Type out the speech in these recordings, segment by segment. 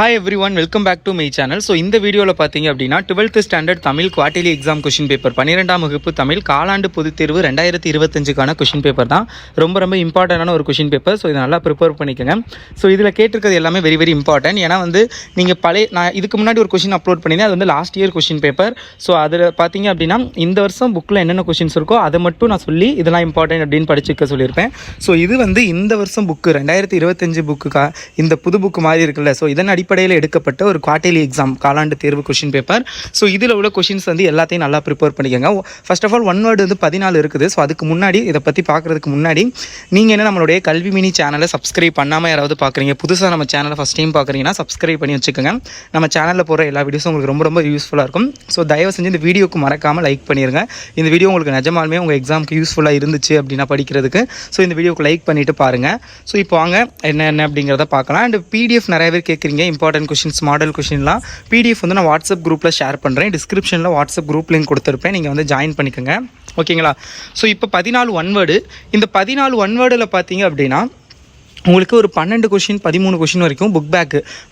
Hi everyone, welcome back to my channel. So இந்த வீடியோவில் பார்த்தீங்க அப்படின்னா 12th standard Tamil quarterly exam question paper 12ஆம் வகுப்பு தமிழ் காலாண்டு பொதுத் தேர்வு 2025க்கான கொஷின் பேப்பர் தான். ரொம்ப இம்பார்ட்டண்டான ஒரு கொஷின் பேப்பர். ஸோ இதை நல்லா ப்ரிப்பேர் பண்ணிக்கோங்க. ஸோ இதில் கேட்டிருக்கிறது எல்லாமே வெரி இம்பார்ட்டன்ட். ஏன்னா நீங்கள் நான் இதுக்கு முன்னாடி ஒரு கொஷின் அப்லோட் பண்ணியிருந்தேன். அது last year question paper. So அதில் பார்த்தீங்க அப்படின்னா இந்த வருஷம் புக்கில் என்னென்ன கொஷின்ஸ் இருக்கோ அதை மட்டும் நான் சொல்லி இதெல்லாம் இம்பார்ட்டன்ட் அப்படின்னு படிச்சுக்க சொல்லியிருப்பேன். ஸோ இது இந்த வருஷம் புக்கு 2025 புக்கு இந்த புது புக்கு மாதிரி இருக்குல்ல. ஸோ இதன் அடிப்படையில் எடுக்கப்பட்ட ஒரு குவார்டர்லி எக்ஸாம் காலாண்டு தேர்வு கொஷின் பேப்பர். ஸோ இதில் உள்ள கொஷின்ஸ் எல்லாத்தையும் நல்லா ப்ரிப்பேர் பண்ணிக்கோங்க. First of all one word 14 இருக்குது. ஸோ அதுக்கு முன்னாடி இதை பற்றி பார்க்குறதுக்கு முன்னாடி நீங்கள் என்ன நம்மளுடைய கல்வி மினி சேனலை சப்ஸ்கிரைப் பண்ணாமல் யாராவது பார்க்குறீங்க, புதுசாக நம்ம சேனலை ஃபஸ்ட் டைம் பார்க்குறீங்கன்னா சப்ஸ்கிரைப் பண்ணி வச்சுக்கோங்க. நம்ம சேனலில் போகிற எல்லா வீடியோஸும் உங்களுக்கு ரொம்ப யூஸ்ஃபுல்லாக இருக்கும். ஸோ தயவு செஞ்சு இந்த வீடியோக்கு மறக்காமல் லைக் பண்ணிடுங்க. இந்த வீடியோ உங்களுக்கு நிஜமாலுமே உங்கள் எக்ஸாமுக்கு யூஸ்ஃபுல்லாக இருந்துச்சு அப்படின்னா படிக்கிறதுக்கு. ஸோ இந்த வீடியோக்கு லைக் பண்ணிவிட்டு பாருங்கள். ஸோ இப்போ வாங்க என்ன அப்படிங்கிறத பார்க்கலாம். அண்ட் பிடிஎஃப் நிறைய பேர் கேட்குறீங்க, இம்பார்ட்டன்ட் கொஷின்ஸ் மாடல் கொஷின்லாம் பிடிஎஃப் நான் வாட்ஸ்அப் குரூப்பில் ஷேர் பண்ணுறேன். டிஸ்கிரிப்ஷனில் வாட்ஸ்அப் குரூப் லிங்க் கொடுத்துருப்பேன், நீங்கள் ஜாயின் பண்ணிக்கோங்க. ஓகேங்களா? ஸோ இப்போ 14 ஒன் வேர்டு. இந்த 14 ஒன் வேர்டில் பார்த்தீங்க அப்படின்னா உங்களுக்கு ஒரு 12 கொஷின் 13 கொஷின் வரைக்கும்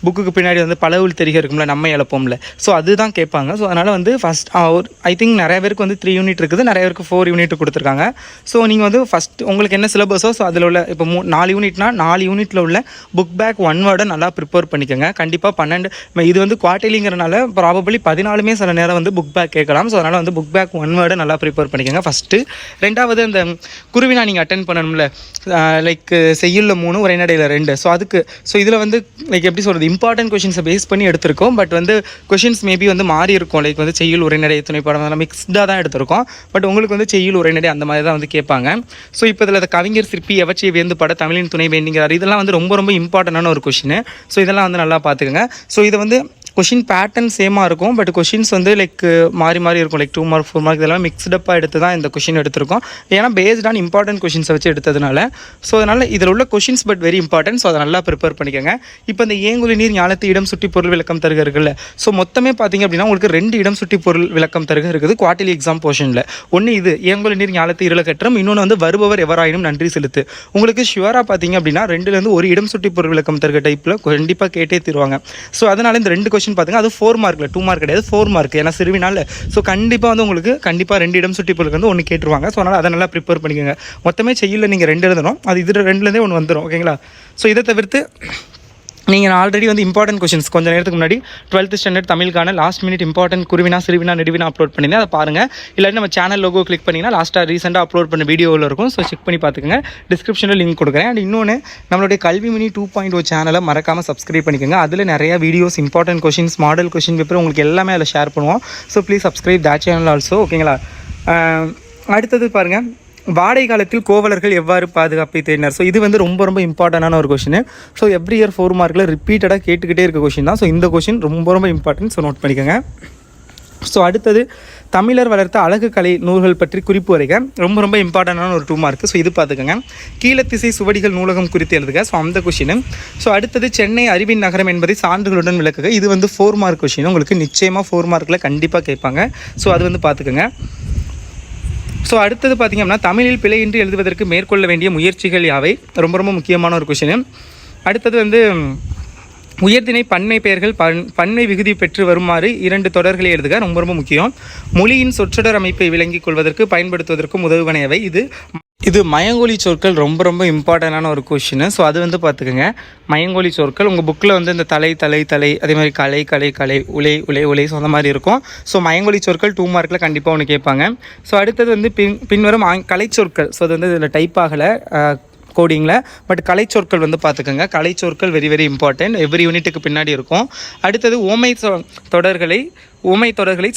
புக்குக்கு பின்னாடி பலவுள் தெரிக இருக்கும்ல, நம்ம இழப்போம்ல. ஸோ அதுதான் கேட்பாங்க. ஸோ அதனால் ஃபஸ்ட் ஐ திங்க் நிறைய பேருக்கு 3 யூனிட் இருக்குது, நிறைய பேருக்கு 4 யூனிட் கொடுத்துருக்காங்க. ஸோ நீங்கள் ஃபஸ்ட் உங்களுக்கு என்ன சிலபஸோ ஸோ அதில் உள்ள இப்போ 4 யூனிட்னா 4 யூனிட்டில் உள்ள புக் பேக் ஒன் வேர்டை நல்லா ப்ரிப்பேர் பண்ணிக்கோங்க. கண்டிப்பாக 12 இது குவார்டர்லிங்கிறனால ப்ராபபிளி 14மே சில நேரம் புக் பேக் கேட்கலாம். ஸோ அதனால் புக் பேக் ஒன் வேர்டை நல்லா ப்ரிப்பேர் பண்ணிக்கோங்க ஃபஸ்ட்டு. ரெண்டாவது அந்த குருவினா நீங்கள் அட்டென்ட் பண்ணணும்ல, லைக் செய்யுள்ள 3 உரைநடையில் 2. ஸோ இதில் லைக் எப்படி சொல்கிறது, இம்பார்ட்டன்ட் கொஷின்ஸை பேஸ் பண்ணி எடுத்திருக்கோம். பட் கொஷின்ஸ் மேபி மாறி இருக்கும். லைக் செய்யுள் உரைநடை துணைப்பாடம் அதெல்லாம் மிக்ஸ்டாக தான் எடுத்திருக்கோம். பட் உங்களுக்கு செய்யுள் உரைநடை அந்த மாதிரி தான் கேட்பாங்க. ஸோ இப்போ இதில் கவிஞர் சிற்பி எவற்றை வேந்து பட தமிழின் துணை வேண்டிங்கிறார். இதெல்லாம் ரொம்ப இம்பார்ட்டண்டான ஒரு கொஷின். ஸோ இதெல்லாம் நல்லா பார்த்துக்கோங்க. ஸோ இதை கொஷின் பேட்டர்ன் சேமாக இருக்கும். பட் கொஷின்ஸ் லைக் மாறி இருக்கும். லைக் 2 மார்க் 4 மார்க் இதெல்லாம் மிக்ஸ்டப்பாக எடுத்து தான் இந்த கொஷின் எடுத்திருக்கோம். ஏன்னா பேஸ்ட் ஆன் இம்பார்ட்டன்ட் கொஷின்ஸை வச்சு எடுத்ததுனால. ஸோ அதனால் இதில் உள்ள questions but very important. So அதை நல்லா ப்ரிப்பேர் பண்ணிக்கோங்க. இப்போ இந்த ஏங்குழி நீர் ஞாலத்து இடம் சுட்டி பொருள் விளக்கம் தருக இருக்குல்ல. ஸோ மொத்தமே பார்த்தீங்க அப்படின்னா உங்களுக்கு 2 இடம் சுட்டி பொருள் விளக்கம் தருக இருக்குது குவார்டர்லி எக்ஸாம் போர்ஷனில். ஒன்று இது ஏங்குழி நீர் ஞாலத்து இருளக்கற்றம், இன்னொன்று வருபவர் எவராயினும் நன்றி செலுத்து. உங்களுக்கு ஷுவராக பார்த்தீங்க அப்படின்னா 2லேருந்து ஒரு இடம் சுட்டி பொருள் விளக்கம் தருக டைப்பில் கண்டிப்பாக கேட்டே தருவாங்க. ஸோ அதனால் இந்த 2 கொஷின் பார்த்துங்க. அது 4 மார்க்கில் 2 மார்க் கிடையாது, 4 மார்க். ஏன்னா சிறுவினால ஸோ கண்டிப்பாக உங்களுக்கு 2 இடம் சுட்டி பொருளுக்கு 1 கேட்டுருவாங்க. ஸோ அதனால் அதை நல்லா ப்ரிப்பேர் பண்ணிக்கோங்க. மொத்தமே செய்யல நீங்கள் 2 எழுதணும், அது இது 2லேருந்தே 1 வந்துடும். ஓகேங்களா? ஸோ இதை தவிர்த்து நீங்கள் ஆல்ரெடி இம்பார்ட்டன்ட் கொஷின்ஸ் கொஞ்சம் நேரத்துக்கு முன்னாடி 12th ஸ்டாண்டர்ட் தமிழுக்கான லாஸ்ட் மினிட் இம்பார்ட்டன்ட் குருவினா சிறுவினா நெடுவினா அப்லோட் பண்ணியிருந்தேன். அதை பாருங்கள். இல்லாட்டி நம்ம சேனல் லோகோ கிளிக் பண்ணிங்கன்னா ரீசெண்டாக அப்லோட் பண்ண வீடியோவில் இருக்கும். ஸோ செக் பண்ணி பார்த்துக்கோங்க. டிஸ்கிரிப்ஷனில் லிங்க் கொடுக்குறேன். அண்ட் இன்னொன்று நம்மளுடைய கல்வி மினி 2.0 சேனலை மறக்காமல் சப்ஸ்கிரைப் பண்ணிக்கோங்க. அதில் நிறைய videos, important questions, model question paper உங்களுக்கு எல்லாமே அதில் ஷேர் பண்ணுவோம். So please subscribe that channel also. ஓகேங்களா? அடுத்தது பாருங்கள், வாடகை காலத்தில் கோவலர்கள் எவ்வாறு பாதுகாப்பை தேடினார். ஸோ இது ரொம்ப இம்பார்ட்டண்டான ஒரு கொஷின். ஸோ எவ்ரி இயர் 4 மார்க்கில் ரிப்பீட்டடாக கேட்டுக்கிட்டே இருக்க கொஷின் தான். ஸோ இந்த கொஷின் ரொம்ப இம்பார்ட்டன்ட். ஸோ நோட் பண்ணிக்கோங்க. ஸோ அடுத்தது தமிழர் வளர்த்த அழகு கலை நூல்கள் பற்றி குறிப்பு வரைக ரொம்ப இம்பார்ட்டண்டான ஒரு 2 மார்க். ஸோ இது பார்த்துக்கோங்க. கீழத்திசை சுவடிகள் நூலகம் குறித்து எழுதுக. ஸோ அந்த கொஷின். ஸோ அடுத்தது சென்னை அறிவின் நகரம் என்பதை சான்றுகளுடன் விளக்குக. இது 4 மார்க் கொஷின். உங்களுக்கு நிச்சயமாக 4 மார்க்கில் கண்டிப்பாக கேட்பாங்க. ஸோ அது பார்த்துக்கோங்க. ஸோ அடுத்தது பார்த்திங்க அப்படின்னா தமிழில் பிழையின்றி எழுதுவதற்கு மேற்கொள்ள வேண்டிய முயற்சிகள் யாவை. ரொம்ப முக்கியமான ஒரு கொஷின். அடுத்தது உயர்திணை பன்மை பெயர்கள் பன்மை விகுதி பெற்று வருமாறு 2 தொடர்களை எழுதுக. ரொம்ப முக்கியம். மொழியின் சொற்றொடர் அமைப்பை விளங்கிக் கொள்வதற்கு பயன்படுத்துவதற்கும் உதவுவனையவை. இது மயங்கொலி சொற்கள் ரொம்ப இம்பார்ட்டண்டான ஒரு கொஷின். ஸோ அது பார்த்துக்கோங்க. மயங்கொலி சொற்கள் உங்கள் புக்கில் இந்த தலை அதே மாதிரி கலை உலை ஸோ அந்த மாதிரி இருக்கும். ஸோ மயங்கொலி சொற்கள் 2 மார்க்கில் கண்டிப்பாக ஒன்று கேட்பாங்க. ஸோ அடுத்தது பின்வரும் கலை சொற்கள். ஸோ அது இதில் டைப் ஆகலை கோடிங்கில். பட் கலை சொற்கள் பார்த்துக்கோங்க. கலை சொற்கள் வெரி இம்பார்ட்டன்ட். எவ்ரி யூனிட்டுக்கு பின்னாடி இருக்கும். அடுத்தது ஊமை தொடர்களை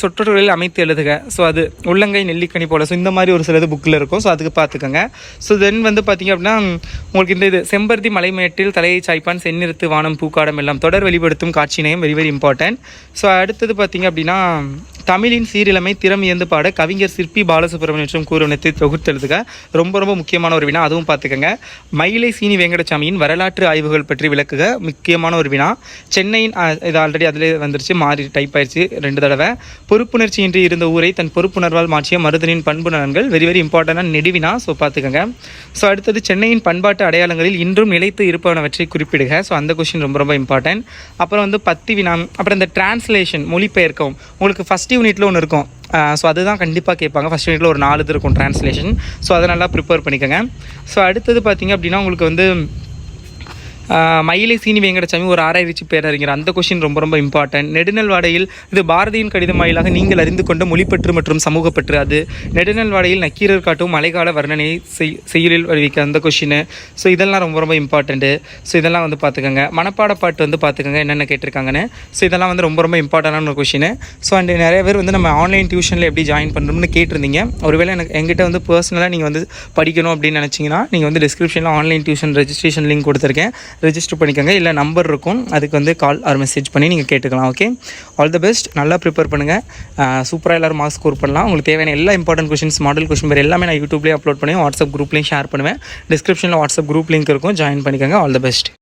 சொற்றொடர்களில் அமைத்து எழுதுக. ஸோ அது உள்ளங்கை நெல்லிக்கனி போல. ஸோ இந்த மாதிரி ஒரு சிலது புக்கில் இருக்கும். ஸோ அதுக்கு பார்த்துக்கோங்க. ஸோ தென் பார்த்திங்க அப்படின்னா உங்களுக்கு இது செம்பருத்தி மலைமேட்டில் தலையை சாய்ப்பான் செந்நிறுத்து வானம் பூக்காடம் எல்லாம் தொடர் வெளிப்படுத்தும் காட்சினையும் வெரி இம்பார்ட்டன்ட். ஸோ அடுத்தது பார்த்திங்க அப்படின்னா தமிழின் சீரிழமை திறம் இயந்து பாட கவிஞர் சிற்பி பாலசுப்ரமணியம் கூறுவனத்தை தொகுத்தெழுதுக. ரொம்ப முக்கியமான ஒரு வினா. அதுவும் பார்த்துக்கோங்க. மயிலை சீனி வெங்கடசாமியின் வரலாற்று ஆய்வுகள் பற்றி விளக்குக. முக்கியமான ஒரு வினா. சென்னையின் இது ஆல்ரெடி அதிலே வந்துருச்சு, மாறி டைப் ஆயிடுச்சு 2 தடவை. பொறுப்புணர்ச்சியின்றி இருந்த ஊரை தன் பொறுப்புணர்வால் மாற்றிய மருதனின் பண்பு நலன்கள். வெரி வெரி இம்பார்ட்டண்டான நெடுவினா. ஸோ பார்த்துக்கோங்க. ஸோ அடுத்தது சென்னையின் பண்பாட்டு அடையாளங்களில் இன்றும் நிலைத்து இருப்பவனவற்றை குறிப்பிடுக. ஸோ அந்த கொஸ்டின் ரொம்ப ரொம்ப இம்பார்ட்டன்ட். அப்புறம் வந்து 10 வினா. அப்புறம் இந்த டிரான்ஸ்லேஷன் மொழிபெயர்க்கவும் உங்களுக்கு ஃபஸ்ட் யூனிட்டில் ஒன்று இருக்கும். ஸோ அதுதான் கண்டிப்பாக கேட்பாங்க. ஃபஸ்ட் யூனிட்டில் ஒரு 4 இது இருக்கும் டிரான்ஸ்லேஷன். ஸோ அதை நல்லா ப்ரிப்பேர் பண்ணிக்கோங்க. ஸோ அடுத்தது பார்த்திங்க அப்படின்னா உங்களுக்கு வந்து மயிலை சீனி வெங்கடசாமி ஒரு ஆராய்ச்சி பேரறிஞர். அந்த கொஷின் ரொம்ப ரொம்ப இம்பார்ட்டன்ட். நெடுநல்வாடையில் இது பாரதியின் கடிதம் வாயிலாக நீங்கள் அறிந்து கொண்ட மொழிப்பற்று மற்றும் சமூகப்பற்று. அது நெடுநல்வாடையில் நக்கீரர் காட்டும் மழைக்கால வர்ணனை செய்யுளில் அறிவிக்க. அந்த கொஷின். ஸோ இதெல்லாம் ரொம்ப ரொம்ப இம்பார்ட்டண்ட்டு. ஸோ இதெல்லாம் வந்து பார்த்துக்கோங்க. மனப்பாட பாட்டு வந்து பார்த்துக்கோங்க என்னென்ன கேட்டிருக்காங்கன்னு. ஸோ இதெல்லாம் வந்து ரொம்ப ரொம்ப இம்பார்ட்டண்டான ஒரு கொஷின். ஸோ அண்ட் நிறைய பேர் வந்து நம்ம ஆன்லைன் டியூஷனில் எப்படி ஜாயின் பண்ணுறோம்னு கேட்டிருந்தீங்க. ஒருவேளை எங்கிட்ட வந்து பர்சனலாக நீங்கள் வந்து படிக்கணும் அப்படின்னு நினச்சிங்கன்னா நீங்கள் வந்து டிஸ்கிரிப்ஷனில் ஆன்லைன் டியூஷன் ரெஜிஸ்ட்ரேஷன் லிங்க் கொடுத்துருக்கேன். ரெஜிஸ்டர் பண்ணிக்கோங்க. இல்லை நம்பர் இருக்கும், அதுக்கு வந்து கால் ஆர் மெசேஜ் பண்ணி நீங்கள் கேட்டுக்கலாம். Okay, all the best. நல்லா ப்ரிப்பேர் பண்ணுங்கள். சூப்பராக எல்லோரும் மார்க்ஸ் ஸ்கோர் பண்ணலாம். உங்களுக்கு தேவையான எல்லா இம்பார்ட்டன்ட் கொஷின்ஸ், மாடல் கொஷின் பேர் எல்லாமே நான் யூடியூப்லேயே அப்லோட் பண்ணுவேன். வாட்ஸ்அப் குரூப்லேயும் ஷேர் பண்ணுவேன். டிஸ்கிரிப்ஷனில் வாட்ஸ்அப் குரூப் லிங்க் இருக்கும், ஜாயின் பண்ணிக்கோங்க. All the best.